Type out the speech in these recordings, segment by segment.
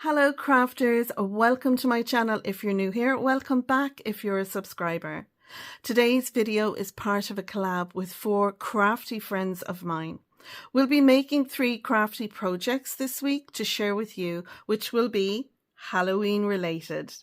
Hello crafters, welcome to my channel if you're new here, welcome back if you're a subscriber. Today's video is part of a collab with 4 crafty friends of mine. We'll be making 3 crafty projects this week to share with you, which will be Halloween related.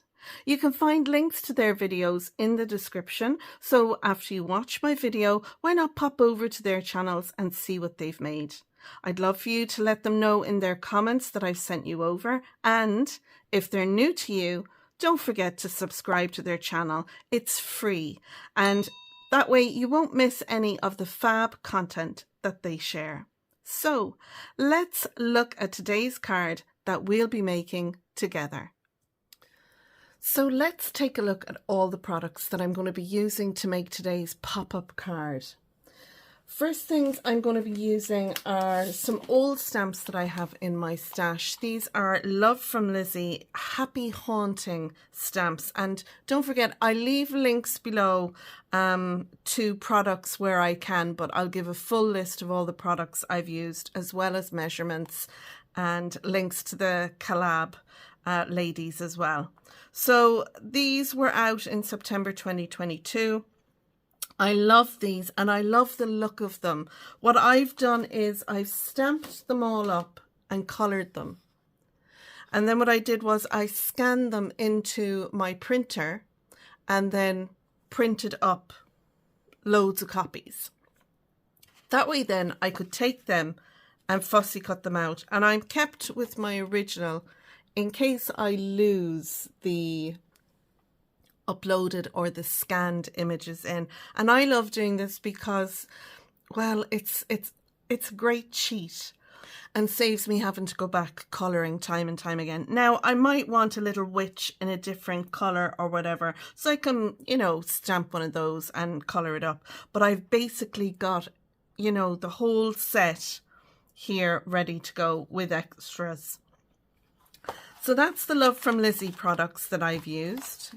You can find links to their videos in the description, so after you watch my video, why not pop over to their channels and see what they've made. I'd love for you to let them know in their comments that I've sent you over, and if they're new to you, don't forget to subscribe to their channel. It's free, and that way you won't miss any of the fab content that they share. So let's look at today's card that we'll be making together. So let's take a look at all the products that I'm going to be using to make today's pop-up card. First things I'm going to be using are some old stamps that I have in my stash. These are Love from Lizzie Happy Haunting stamps, and don't forget I leave links below to products where I can, but I'll give a full list of all the products I've used as well as measurements and links to the Collab ladies as well. So these were out in September 2022. I love these and I love the look of them. What I've done is I've stamped them all up and coloured them. And then what I did was I scanned them into my printer and then printed up loads of copies. That way then I could take them and fussy cut them out. And I'm kept with my original in case I lose the uploaded or the scanned images in. And I love doing this because, well, it's a great cheat and saves me having to go back colouring time and time again. Now I might want a little witch in a different colour or whatever, so I can, you know, stamp one of those and colour it up, but I've basically got, you know, the whole set here ready to go with extras. So that's the Love from Lizzie products that I've used.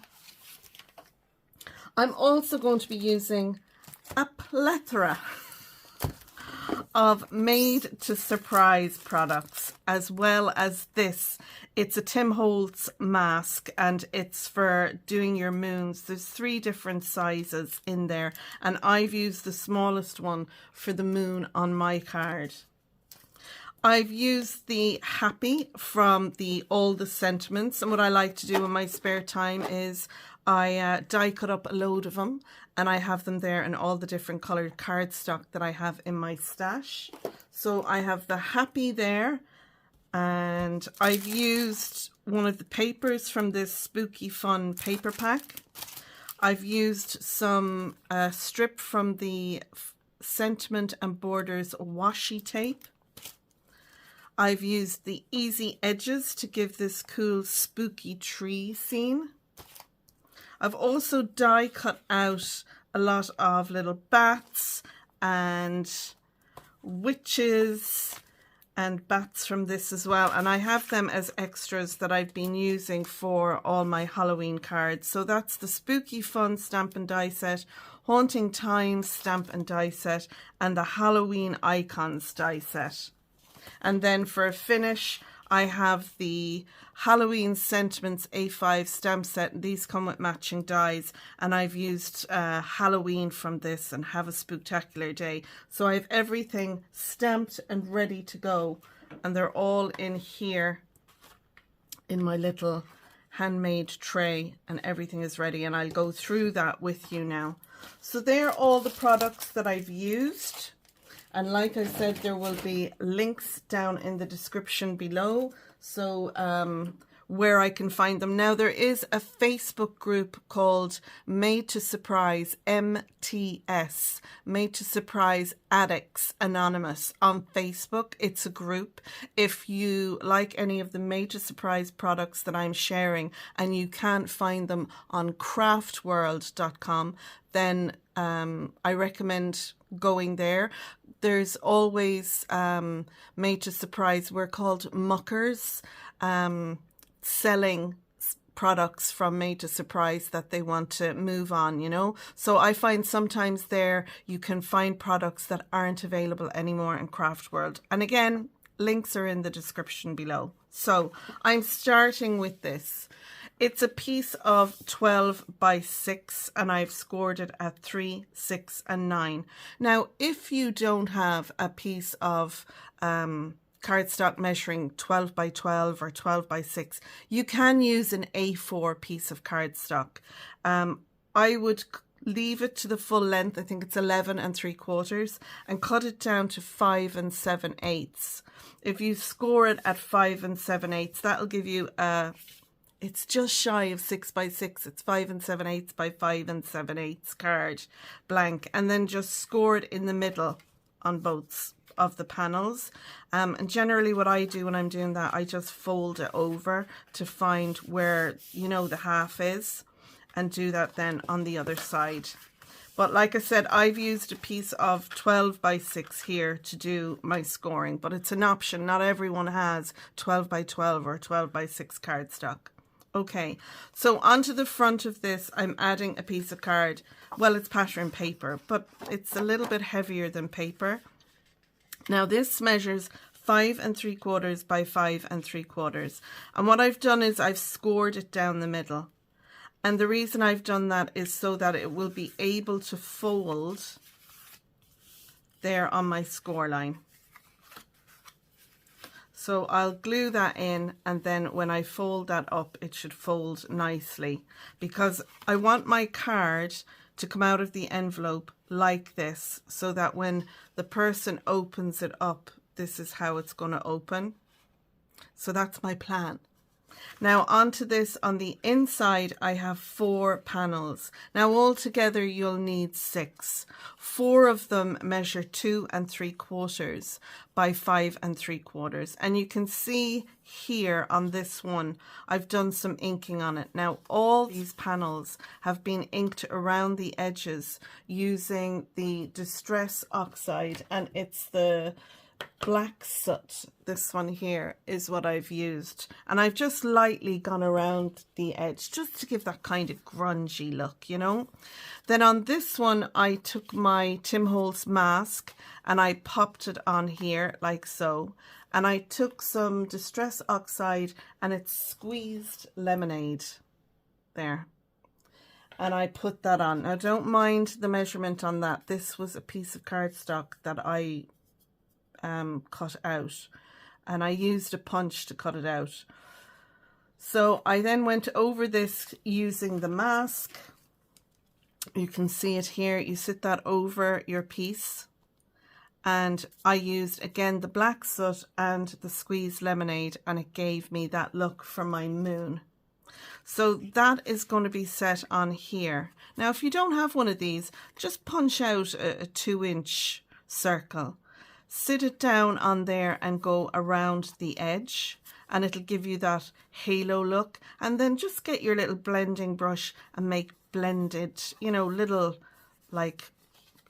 I'm also going to be using a plethora of made to surprise products, as well as this. It's a Tim Holtz mask and it's for doing your moons. There's 3 different sizes in there and I've used the smallest one for the moon on my card. I've used the Happy from the All the Sentiments, and what I like to do in my spare time is I die cut up a load of them and I have them there in all the different coloured cardstock that I have in my stash. So I have the Happy there, and I've used one of the papers from this Spooky Fun paper pack. I've used some strip from the Sentiment and Borders washi tape. I've used the Easy Edges to give this cool spooky tree scene. I've also die cut out a lot of little bats and witches and bats from this as well, and I have them as extras that I've been using for all my Halloween cards. So that's the Spooky Fun stamp and die set, Haunting Time stamp and die set, and the Halloween Icons die set. And then for a finish, I have the Halloween Sentiments A5 stamp set. These come with matching dies, and I've used Halloween from this and Have a Spooktacular Day. So I have everything stamped and ready to go, and they're all in here in my little handmade tray, and everything is ready, and I'll go through that with you now. So they're all the products that I've used. And like I said, there will be links down in the description below, so where I can find them. Now, there is a Facebook group called Made to Surprise MTS, Made to Surprise Addicts Anonymous on Facebook. It's a group. If you like any of the Made to Surprise products that I'm sharing and you can't find them on craftworld.com, then I recommend going there. There's always Made to Surprise, we're called muckers, selling products from Made to Surprise that they want to move on, you know. So I find sometimes there you can find products that aren't available anymore in Craft World. And again, links are in the description below. So I'm starting with this. It's a piece of 12 by 6 and I've scored it at 3, 6 and 9. Now, if you don't have a piece of cardstock measuring 12 by 12 or 12 by 6, you can use an A4 piece of cardstock. I would leave it to the full length, I think it's 11 3/4, and cut it down to 5 7/8. If you score it at 5 7/8, that'll give you a, it's just shy of 6 by 6. It's 5 7/8 by 5 7/8 card, blank, and then just score it in the middle on both of the panels. And generally what I do when I'm doing that, I just fold it over to find where, you know, the half is, and do that then on the other side. But like I said, I've used a piece of 12 by 6 here to do my scoring, but it's an option. Not everyone has 12 by 12 or 12 by 6 cardstock. Okay, so onto the front of this, I'm adding a piece of card. Well, it's pattern paper, but it's a little bit heavier than paper. Now this measures 5 3/4 by 5 3/4. And what I've done is I've scored it down the middle. And the reason I've done that is so that it will be able to fold there on my score line. So I'll glue that in, and then when I fold that up, it should fold nicely, because I want my card to come out of the envelope like this, so that when the person opens it up, this is how it's going to open. So that's my plan. Now onto this, on the inside I have 4 panels. Now altogether you'll need 6. 4 of them measure 2 3/4 by 5 3/4. And you can see here on this one, I've done some inking on it. Now all these panels have been inked around the edges using the Distress Oxide, and it's the Black Soot. This one here is what I've used, and I've just lightly gone around the edge just to give that kind of grungy look, you know. Then on this one I took my Tim Holtz mask and I popped it on here like so, and I took some Distress Oxide and it's squeezed lemonade there, and I put that on. Now don't mind the measurement on that. This was a piece of cardstock that I cut out, and I used a punch to cut it out. So I then went over this using the mask. You can see it here. You sit that over your piece, and I used again the Black Soot and the squeezed lemonade, and it gave me that look for my moon. So that is going to be set on here. Now if you don't have one of these, just punch out a 2-inch circle. Sit it down on there and go around the edge, and it'll give you that halo look. And then just get your little blending brush and make blended, you know, little like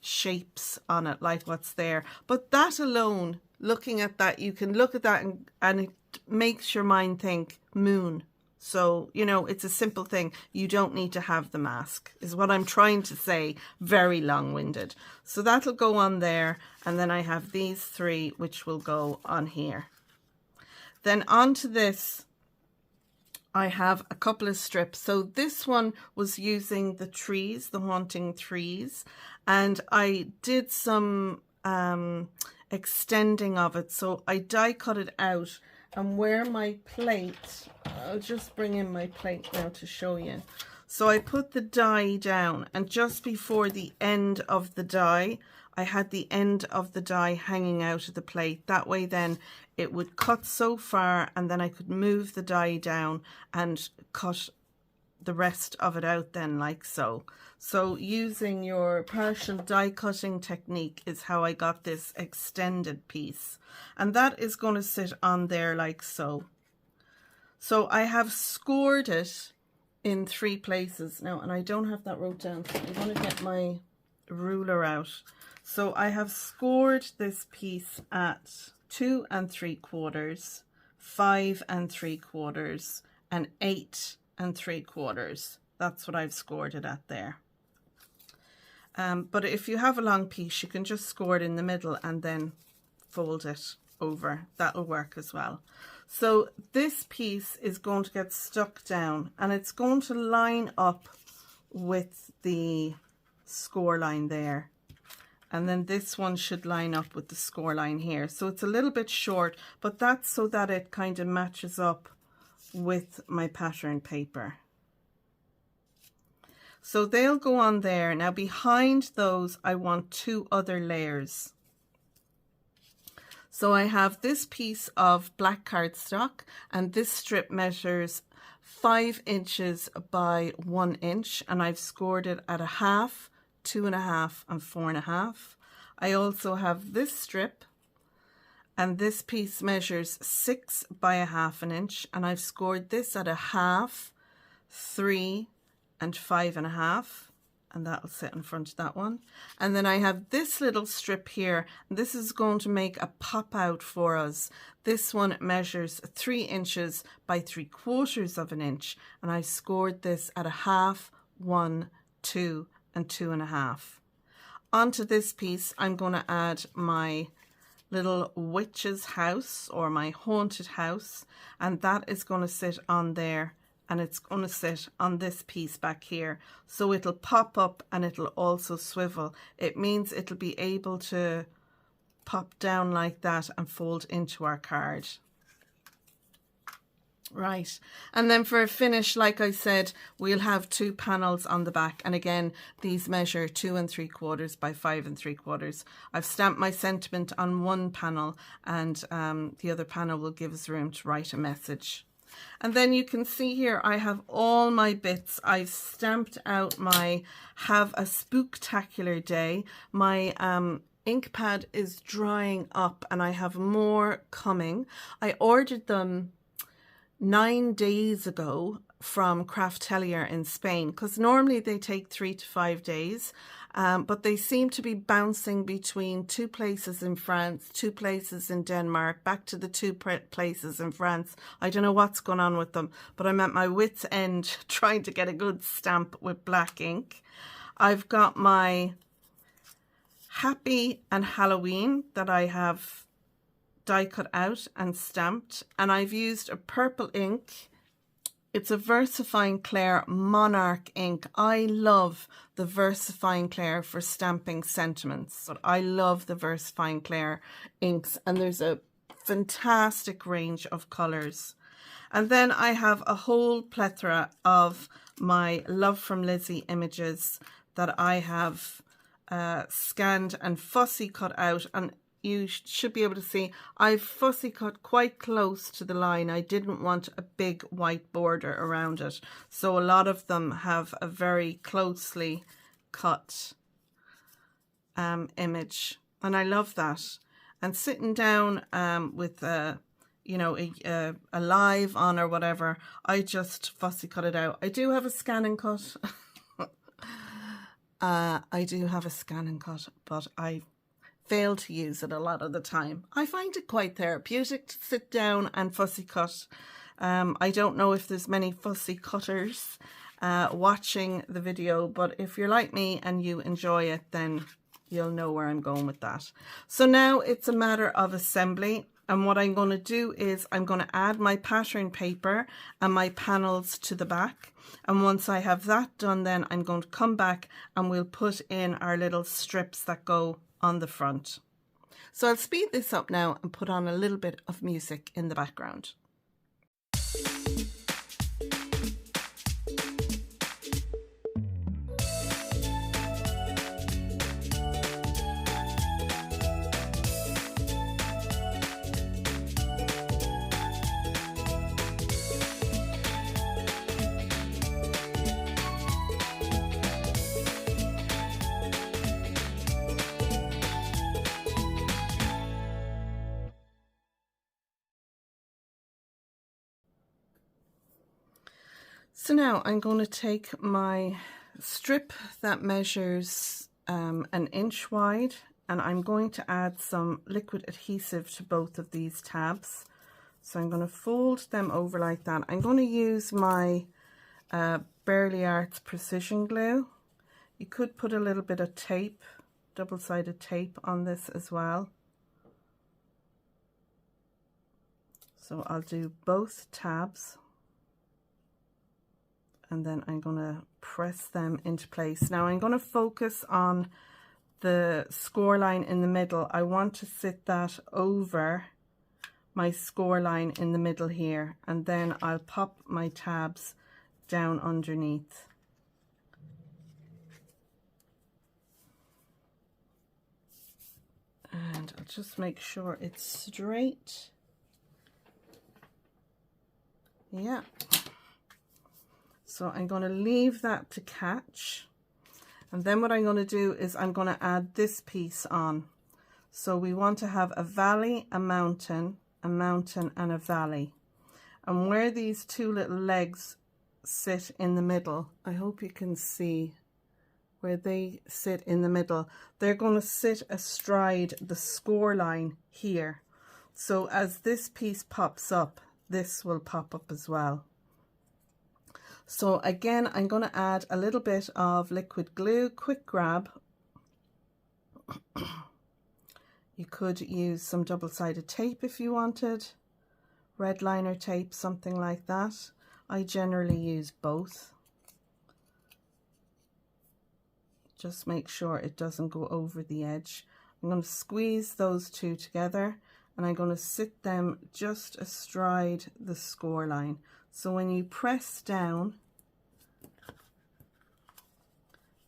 shapes on it, like what's there. But that alone, looking at that, you can look at that and it makes your mind think moon. So, you know, it's a simple thing. You don't need to have the mask, is what I'm trying to say. Very long-winded. So that'll go on there. And then I have these 3, which will go on here. Then onto this, I have a couple of strips. So this one was using the trees, the Haunting Trees. And I did some extending of it. So I die cut it out. And where my plate, I'll just bring in my plate now to show you. So I put the die down, and just before the end of the die, I had the end of the die hanging out of the plate. That way then it would cut so far, and then I could move the die down and cut the rest of it out then like so. So using your partial die cutting technique is how I got this extended piece. And that is going to sit on there like so. So I have scored it in 3 places now, and I don't have that wrote down, so I'm going to get my ruler out. So I have scored this piece at 2 3/4, 5 3/4, and 8 3/4. That's what I've scored it at there. But if you have a long piece, you can just score it in the middle and then fold it over. That'll work as well. So this piece is going to get stuck down and it's going to line up with the score line there. And then this one should line up with the score line here. So it's a little bit short, but that's so that it kind of matches up with my pattern paper. So they'll go on there. Now behind those, I want 2 other layers. So I have this piece of black cardstock, and this strip measures 5 inches by 1 inch, and I've scored it at 1/2, 2.5 and 4.5. I also have this strip, and this piece measures 6 by 1/2 inch, and I've scored this at 1/2, 3 and 5.5, and that'll sit in front of that one. And then I have this little strip here, and this is going to make a pop out for us. This one measures 3 inches by 3/4 of an inch, and I scored this at 1/2, 1, 2 and 2.5. Onto this piece, I'm going to add my little witch's house or my haunted house, and that is going to sit on there, and it's going to sit on this piece back here. So it'll pop up and it'll also swivel. It means it'll be able to pop down like that and fold into our card. Right, and then for a finish, like I said, we'll have 2 panels on the back, and again these measure 2 3/4 by 5 3/4. I've stamped my sentiment on one panel, and the other panel will give us room to write a message. And then you can see here I have all my bits. I've stamped out my have a spooktacular day. My ink pad is drying up and I have more coming. I ordered them 9 days ago from Crafty Heaven in Spain, because normally they take 3 to 5 days, but they seem to be bouncing between 2 places in France, 2 places in Denmark, back to the 2 places in France. I don't know what's going on with them, but I'm at my wit's end trying to get a good stamp with black ink. I've got my Happy and Halloween that I have die cut out and stamped, and I've used a purple ink. It's a VersaFine Clair Monarch ink. I love the VersaFine Clair for stamping sentiments, but I love the VersaFine Clair inks, and there's a fantastic range of colors. And then I have a whole plethora of my Love from Lizzie images that I have scanned and fussy cut out, and you should be able to see I've fussy cut quite close to the line. I didn't want a big white border around it, so a lot of them have a very closely cut image, and I love that. And sitting down with you know, a live on or whatever, I just fussy cut it out. I do have a scan and cut. I do have a scan and cut, but I fail to use it a lot of the time. I find it quite therapeutic to sit down and fussy cut. I don't know if there's many fussy cutters watching the video, but if you're like me and you enjoy it, then you'll know where I'm going with that. So now it's a matter of assembly, and what I'm going to do is I'm going to add my pattern paper and my panels to the back, and once I have that done, then I'm going to come back and we'll put in our little strips that go on the front. So I'll speed this up now and put on a little bit of music in the background. So now I'm going to take my strip that measures 1 inch wide, and I'm going to add some liquid adhesive to both of these tabs. So I'm going to fold them over like that. I'm going to use my Burley Arts precision glue. You could put a little bit of tape, double-sided tape on this as well. So I'll do both tabs, and then I'm going to press them into place. Now I'm going to focus on the score line in the middle. I want to sit that over my score line in the middle here, and then I'll pop my tabs down underneath. And I'll just make sure it's straight. Yeah. So I'm going to leave that to catch. And then what I'm going to do is I'm going to add this piece on. So we want to have a valley, a mountain, and a valley. And where these two little legs sit in the middle, I hope you can see where they sit in the middle. They're going to sit astride the score line here. So as this piece pops up, this will pop up as well. So again, I'm going to add a little bit of liquid glue, quick grab. You could use some double-sided tape if you wanted, red liner tape, something like that. I generally use both. Just make sure it doesn't go over the edge. I'm going to squeeze those two together, and I'm going to sit them just astride the score line. So when you press down,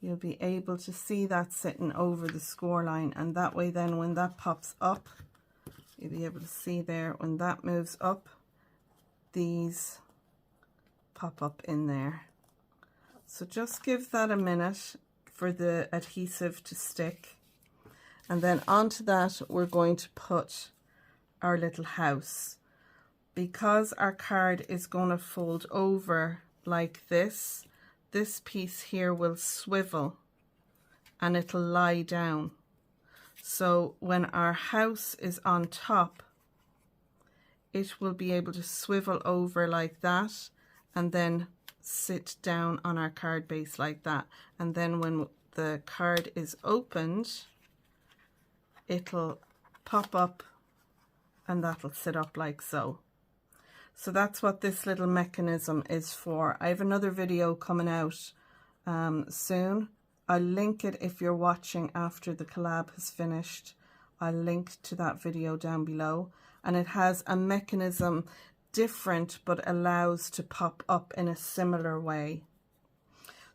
you'll be able to see that sitting over the score line, and that way then when that pops up, you'll be able to see there when that moves up, these pop up in there. So just give that a minute for the adhesive to stick, and then onto that we're going to put our little house. Because our card is going to fold over like this, this piece here will swivel and it'll lie down. So when our house is on top, it will be able to swivel over like that and then sit down on our card base like that. And then when the card is opened, it'll pop up and that'll sit up like so. So that's what this little mechanism is for. I have another video coming out soon. I'll link it if you're watching after the collab has finished. I'll link to that video down below. And it has a mechanism different but allows to pop up in a similar way.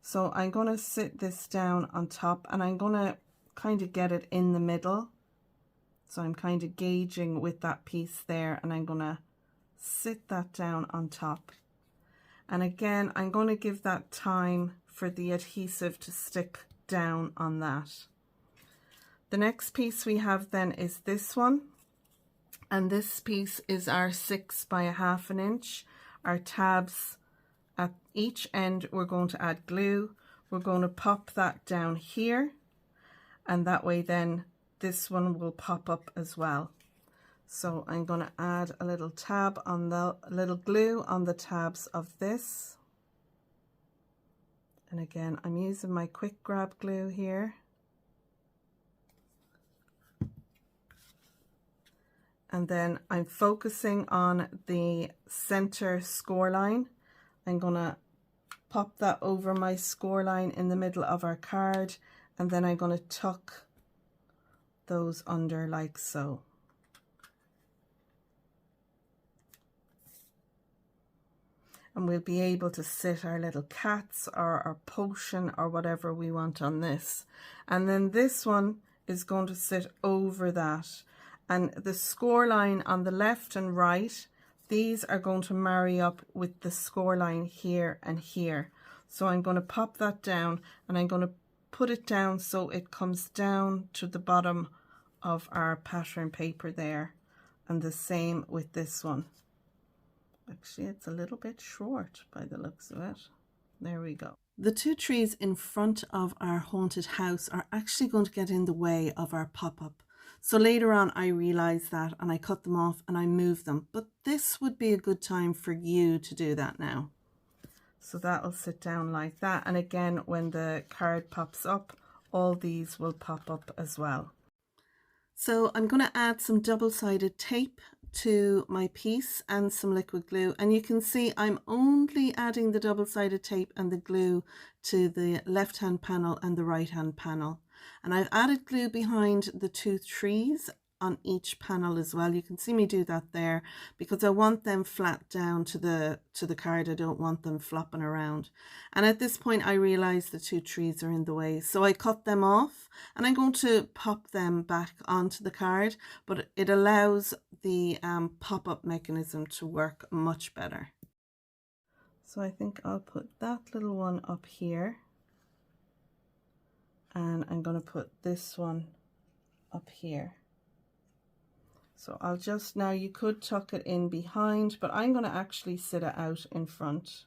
So I'm going to sit this down on top, and I'm going to kind of get it in the middle. So I'm kind of gauging with that piece there, and I'm going to sit that down on top. And again, I'm going to give that time for the adhesive to stick down on that. The next piece we have then is this one, and this piece is our 6 by 1/2 inch. Our tabs at each end, we're going to add glue. We're going to pop that down here, and that way then this one will pop up as well. So I'm going to add a little tab on the little glue on the tabs of this. And again, I'm using my quick grab glue here. And then I'm focusing on the center score line. I'm going to pop that over my score line in the middle of our card, and then I'm going to tuck those under like so. And we'll be able to sit our little cats or our potion or whatever we want on this. And then this one is going to sit over that. And the score line on the left and right, these are going to marry up with the score line here and here. So I'm going to pop that down, and I'm going to put it down so it comes down to the bottom of our pattern paper there. And the same with this one. Actually, it's a little bit short by the looks of it. There we go. The two trees in front of our haunted house are actually going to get in the way of our pop-up. So later on, I realized that, and I cut them off and I moved them. But this would be a good time for you to do that now. So that'll sit down like that. And again, when the card pops up, all these will pop up as well. So I'm going to add some double-sided tape to my piece and some liquid glue, and you can see I'm only adding the double-sided tape and the glue to the left hand panel and the right hand panel, and I've added glue behind the two trees on each panel as well. You can see me do that there because I want them flat down to the card. I don't want them flopping around. And at this point I realize the two trees are in the way, so I cut them off and I'm going to pop them back onto the card, but it allows the pop-up mechanism to work much better. So I think I'll put that little one up here, and I'm going to put this one up here. So I'll just, now you could tuck it in behind, but I'm going to actually sit it out in front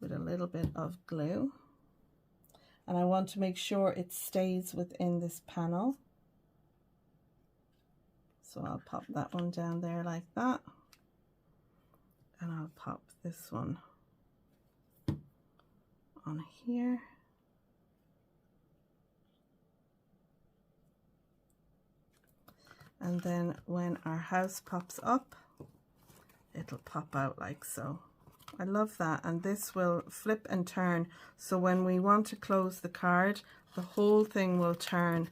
with a little bit of glue. And I want to make sure it stays within this panel. So I'll pop that one down there like that. And I'll pop this one on here. And then when our house pops up, it'll pop out like so. I love that. And this will flip and turn. So when we want to close the card, the whole thing will turn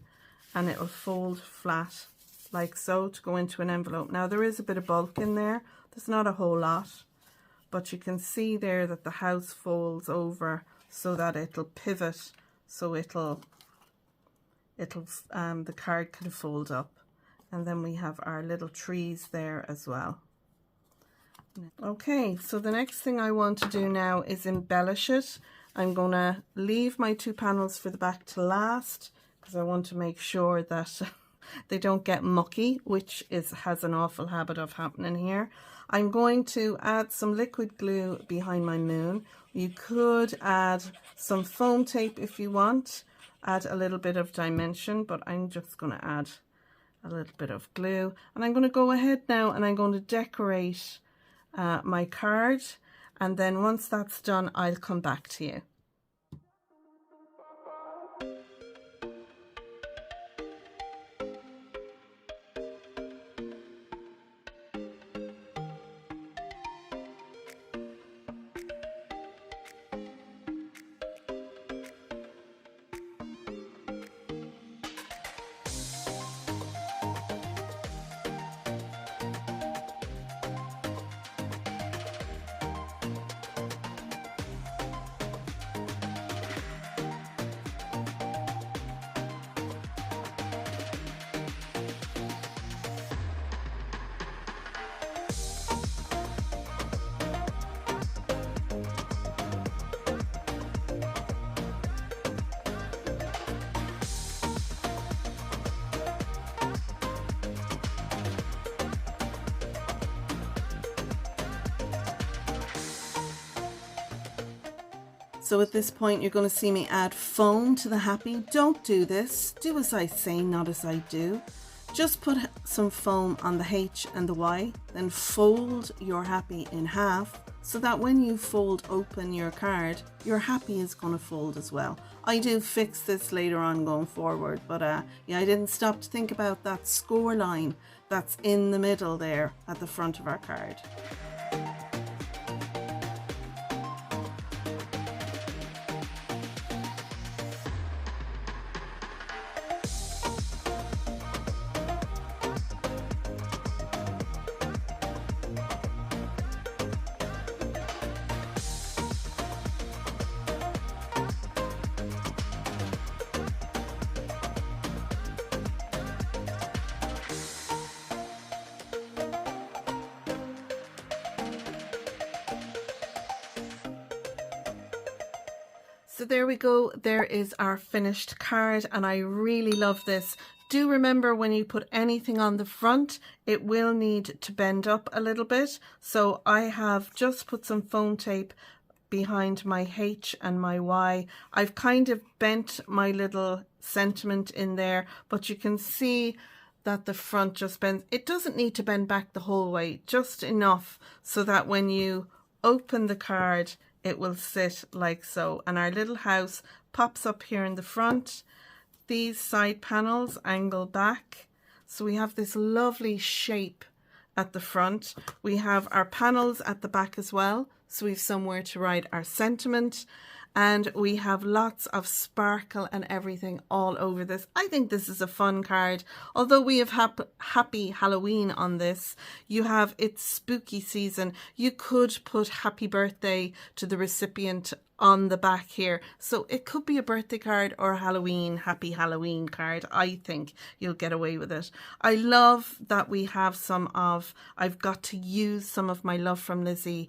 and it'll fold flat like so to go into an envelope. Now there is a bit of bulk in there. There's not a whole lot, but you can see there that the house folds over so that it'll pivot. So the card can fold up. And then we have our little trees there as well. Okay, so the next thing I want to do now is embellish it. I'm going to leave my two panels for the back to last because I want to make sure that they don't get mucky, which has an awful habit of happening here. I'm going to add some liquid glue behind my moon. You could add some foam tape if you want, add a little bit of dimension, but I'm just going to add a little bit of glue, and I'm going to go ahead now and I'm going to decorate my card, and then once that's done I'll come back to you. So at this point you're going to see me add foam to the happy. Don't do this. Do as I say, not as I do. Just put some foam on the H and the Y, then fold your happy in half so that when you fold open your card, your happy is going to fold as well. I do fix this later on going forward, but yeah, I didn't stop to think about that score line that's in the middle there at the front of our card. So there we go, there is our finished card, and I really love this. Do remember when you put anything on the front, it will need to bend up a little bit. So I have just put some foam tape behind my H and my Y. I've kind of bent my little sentiment in there, but you can see that the front just bends. It doesn't need to bend back the whole way, just enough so that when you open the card, it will sit like so, and our little house pops up here in the front. These side panels angle back, so we have this lovely shape at the front. We have our panels at the back as well, so we've somewhere to write our sentiment. And we have lots of sparkle and everything all over this. I think this is a fun card. Although we have Happy Halloween on this, you have it's spooky season. You could put happy birthday to the recipient on the back here. So it could be a birthday card or a Halloween, happy Halloween card. I think you'll get away with it. I love that we have I've got to use some of my Love from Lizzie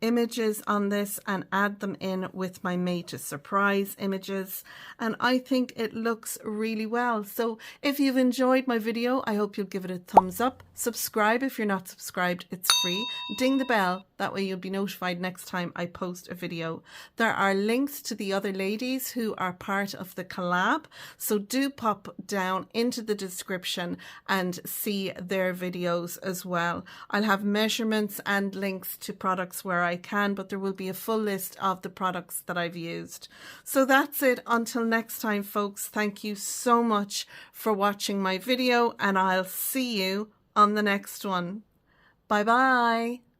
images on this and add them in with my Made to Surprise images. And I think it looks really well. So if you've enjoyed my video, I hope you'll give it a thumbs up. Subscribe if you're not subscribed, it's free. Ding the bell, that way you'll be notified next time I post a video. There are links to the other ladies who are part of the collab, so do pop down into the description and see their videos as well. I'll have measurements and links to products where I can, but there will be a full list of the products that I've used. So that's it. Until next time, folks, thank you so much for watching my video, and I'll see you on the next one. Bye bye.